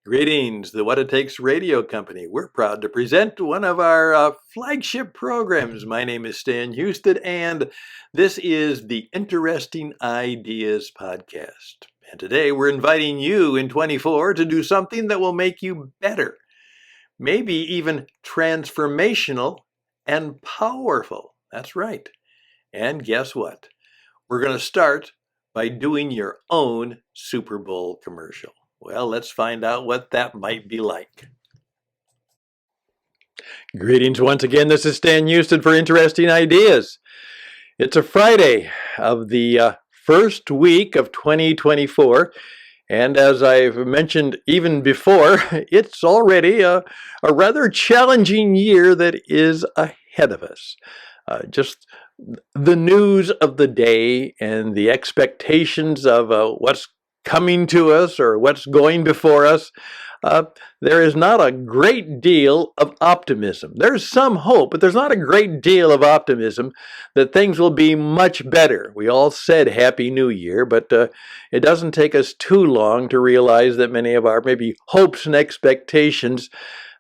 Greetings, the What It Takes Radio Company. We're proud to present one of our flagship programs. My name is Stan Houston, and this is the Interesting Ideas Podcast. And today we're inviting you in 24 to do something that will make you better, maybe even transformational and powerful. That's right. And guess what? We're going to start by doing your own Super Bowl commercial. Well, let's find out what that might be like. Greetings once again. This is Stan Houston for Interesting Ideas. It's a Friday of the first week of 2024. And as I've mentioned even before, it's already a rather challenging year that is ahead of us. Just the news of the day and the expectations of what's coming to us or what's going before us, there is not a great deal of optimism. There's some hope, but there's not a great deal of optimism that things will be much better. We all said Happy New Year, but it doesn't take us too long to realize that many of our maybe hopes and expectations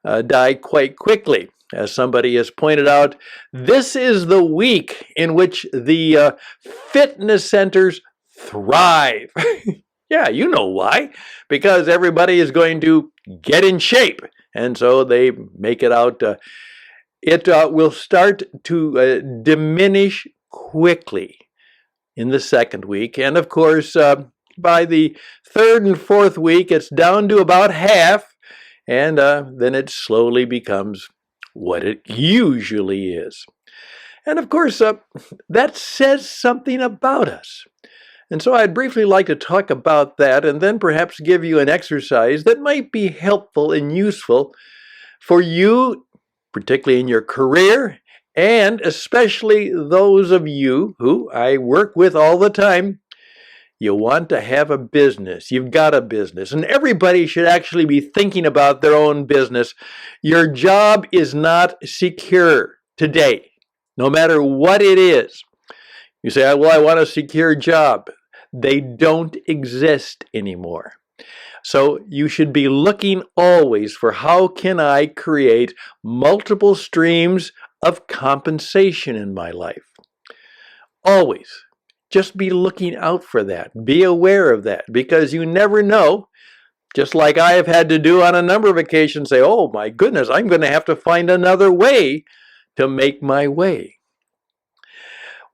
die quite quickly. As somebody has pointed out, this is the week in which the fitness centers thrive. Yeah, you know why. Because everybody is going to get in shape. And so they make it out. It will start to diminish quickly in the second week. And of course, by the third and fourth week, it's down to about half. And then it slowly becomes what it usually is. And of course, that says something about us. And so I'd briefly like to talk about that and then perhaps give you an exercise that might be helpful and useful for you, particularly in your career, and especially those of you who I work with all the time. You want to have a business. You've got a business. And everybody should actually be thinking about their own business. Your job is not secure today, no matter what it is. You say, well, I want a secure job. They don't exist anymore. So you should be looking always for how can I create multiple streams of compensation in my life. Always. Just be looking out for that. Be aware of that because you never know. Just like I have had to do on a number of occasions, say, oh my goodness, I'm going to have to find another way to make my way.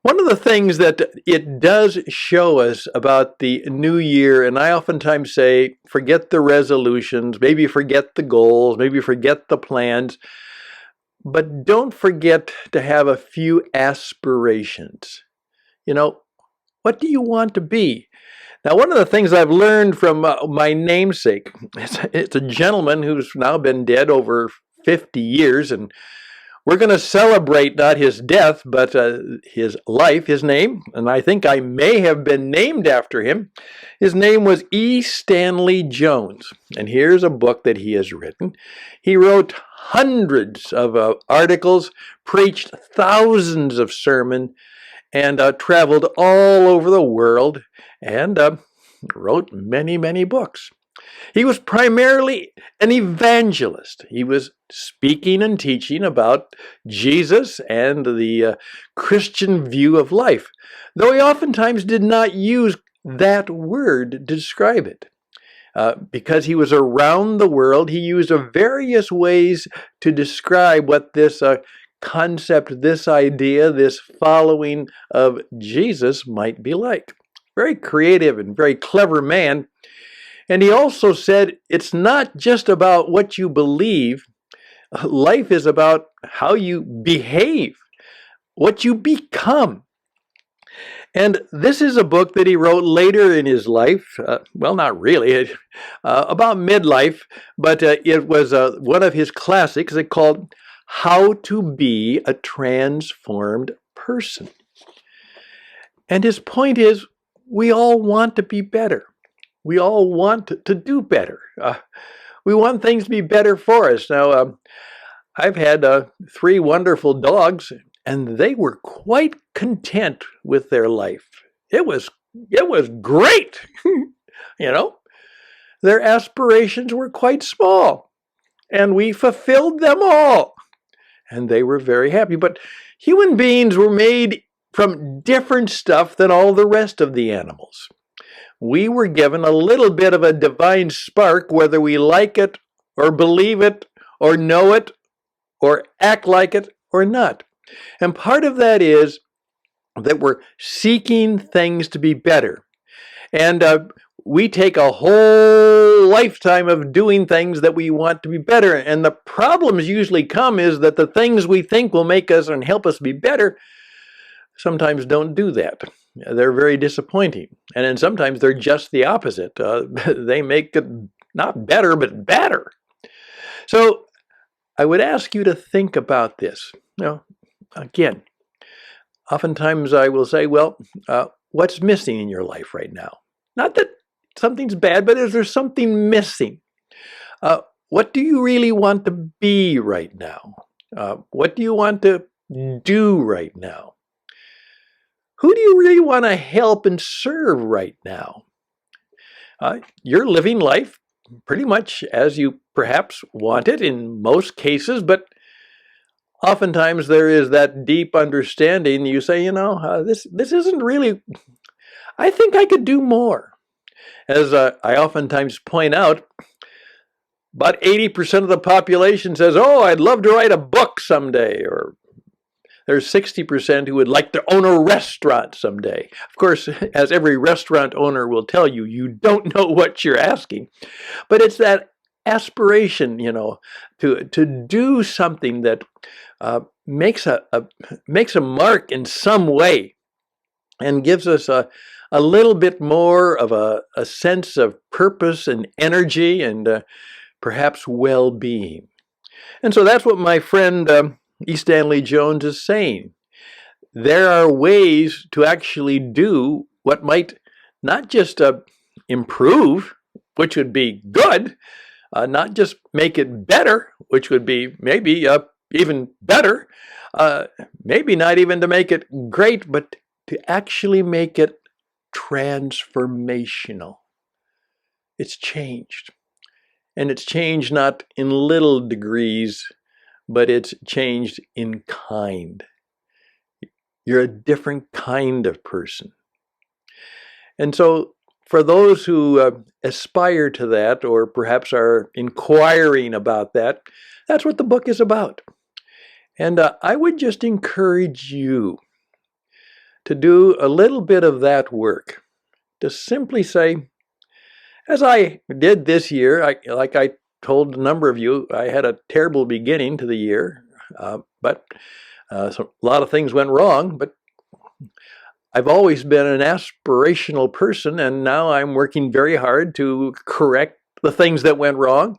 One of the things that it does show us about the new year, and I oftentimes say, forget the resolutions, maybe forget the goals, maybe forget the plans, but don't forget to have a few aspirations. You know, what do you want to be? Now, one of the things I've learned from my namesake, it's a gentleman who's now been dead over 50 years, and we're going to celebrate not his death, but his life, his name, and I think I may have been named after him. His name was E. Stanley Jones, and here's a book that he has written. He wrote hundreds of articles, preached thousands of sermons, and traveled all over the world, and wrote many, many books. He was primarily an evangelist. He was speaking and teaching about Jesus and the Christian view of life, though he oftentimes did not use that word to describe it. Because he was around the world, he used various ways to describe what this concept, this idea, this following of Jesus might be like. Very creative and very clever man. And he also said, it's not just about what you believe. Life is about how you behave, what you become. And this is a book that he wrote later in his life. Well, not really, about midlife, but it was one of his classics. It's called How to Be a Transformed Person. And his point is, we all want to be better. We all want to do better. We want things to be better for us. Now, I've had 3 wonderful dogs, and they were quite content with their life. It was great, you know. their aspirations were quite small, and we fulfilled them all, and they were very happy. But human beings were made from different stuff than all the rest of the animals. We were given a little bit of a divine spark, whether we like it or believe it or know it or act like it or not. And part of that is that we're seeking things to be better. And we take a whole lifetime of doing things that we want to be better. And the problems usually come is that the things we think will make us and help us be better sometimes don't do that. They're very disappointing. And then sometimes they're just the opposite. They make it not better, but badder. So I would ask you to think about this. Again, oftentimes I will say, well, what's missing in your life right now? Not that something's bad, but is there something missing? What do you really want to be right now? What do you want to do right now? Who do you really want to help and serve right now? You're living life pretty much as you perhaps want it in most cases, but oftentimes there is that deep understanding. You say, this isn't really, I think I could do more. As I oftentimes point out, about 80% of the population says, oh, I'd love to write a book someday, or there's 60% who would like to own a restaurant someday. Of course, as every restaurant owner will tell you, you don't know what you're asking. But it's that aspiration, to do something that makes a mark in some way and gives us a little bit more of a sense of purpose and energy and perhaps well-being. And so that's what my friend E. Stanley Jones is saying. There are ways to actually do what might not just improve, which would be good, not just make it better, which would be maybe even better, maybe not even to make it great, but to actually make it transformational. It's changed. And it's changed not in little degrees, but it's changed in kind. You're a different kind of person. And so for those who aspire to that, or perhaps are inquiring about that, that's what the book is about. And I would just encourage you to do a little bit of that work, to simply say, as I did this year, like I told a number of you, I had a terrible beginning to the year, but so a lot of things went wrong, but I've always been an aspirational person, and now I'm working very hard to correct the things that went wrong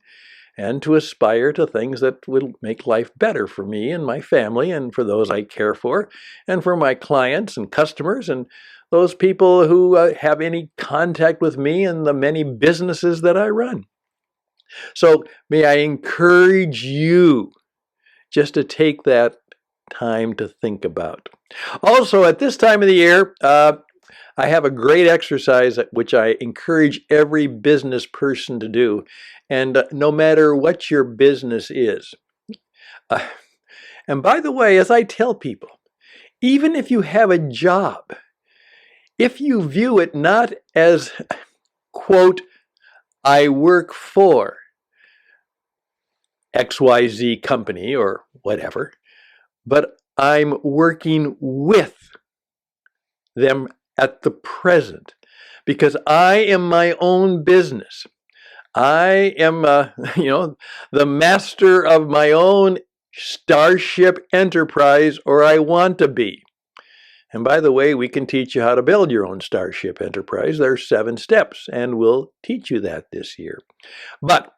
and to aspire to things that will make life better for me and my family and for those I care for and for my clients and customers and those people who have any contact with me and the many businesses that I run. So may I encourage you just to take that time to think about. Also, at this time of the year, I have a great exercise which I encourage every business person to do. And no matter what your business is. And by the way, as I tell people, even if you have a job, if you view it not as, quote, I work for XYZ company or whatever, but I'm working with them at the present because I am my own business. I am, the master of my own starship enterprise, or I want to be. And by the way, we can teach you how to build your own starship enterprise. There are 7 steps, and we'll teach you that this year. But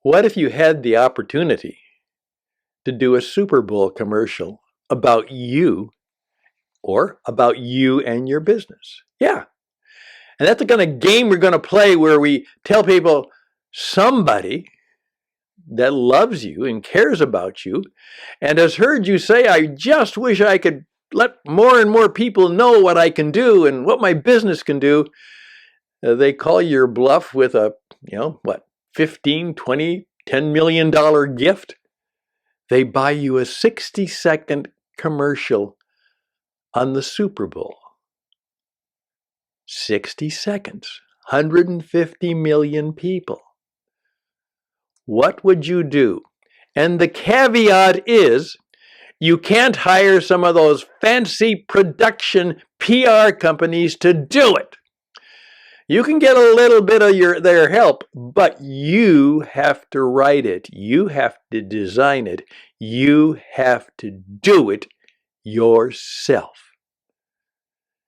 what if you had the opportunity to do a Super Bowl commercial about you or about you and your business? Yeah. And that's the kind of game we're going to play where we tell people somebody that loves you and cares about you and has heard you say, I just wish I could let more and more people know what I can do and what my business can do. they call your bluff with a, what, 15, 20, $10 million gift. They buy you a 60-second commercial on the Super Bowl. 60 seconds, 150 million people. What would you do? And the caveat is, you can't hire some of those fancy production PR companies to do it. You can get a little bit of their help, but you have to write it. You have to design it. You have to do it yourself.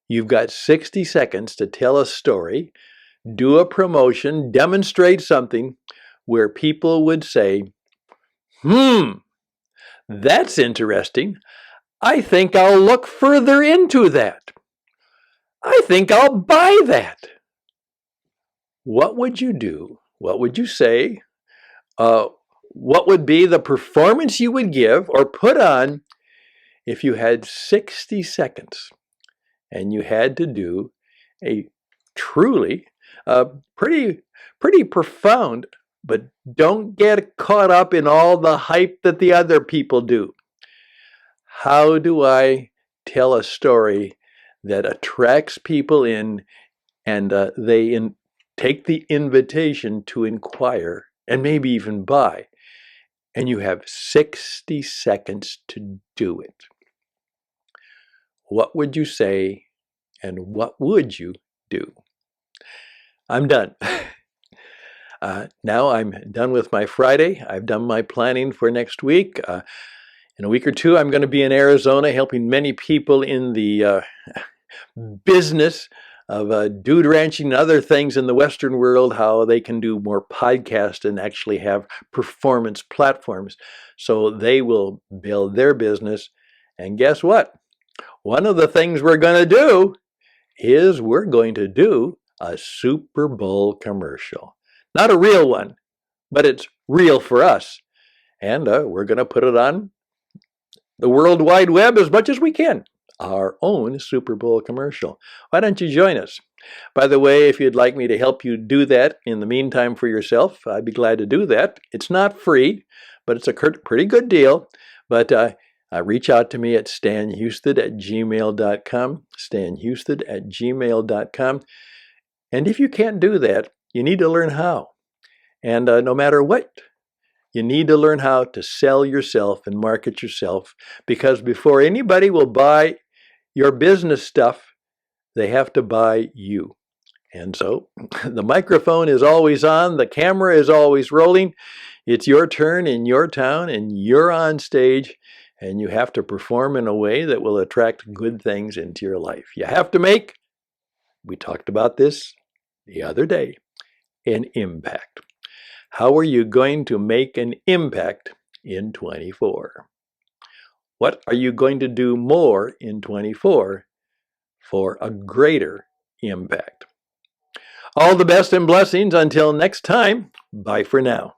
You've got 60 seconds to tell a story, do a promotion, demonstrate something where people would say, that's interesting. I think I'll look further into that. I think I'll buy that. What would you do? What would you say? What would be the performance you would give or put on if you had 60 seconds and you had to do a truly pretty profound, but don't get caught up in all the hype that the other people do. How do I tell a story that attracts people in and they take the invitation to inquire and maybe even buy? And you have 60 seconds to do it. What would you say and what would you do? I'm done. Now I'm done with my Friday. I've done my planning for next week. In a week or two, I'm going to be in Arizona helping many people in the business of dude ranching and other things in the Western world, how they can do more podcasts and actually have performance platforms. So they will build their business. And guess what? One of the things we're going to do is we're going to do a Super Bowl commercial. Not a real one, but it's real for us. And we're going to put it on the World Wide Web as much as we can. Our own Super Bowl commercial. Why don't you join us? By the way, if you'd like me to help you do that in the meantime for yourself, I'd be glad to do that. It's not free, but it's a pretty good deal. But reach out to me at stanhusted@gmail.com, stanhusted@gmail.com. And if you can't do that, you need to learn how. And no matter what, you need to learn how to sell yourself and market yourself, because before anybody will buy your business stuff, they have to buy you. And so the microphone is always on, the camera is always rolling. It's your turn in your town and you're on stage, and you have to perform in a way that will attract good things into your life. You have to make, we talked about this the other day, an impact. How are you going to make an impact in 24? What are you going to do more in 24 for a greater impact? All the best and blessings until next time. Bye for now.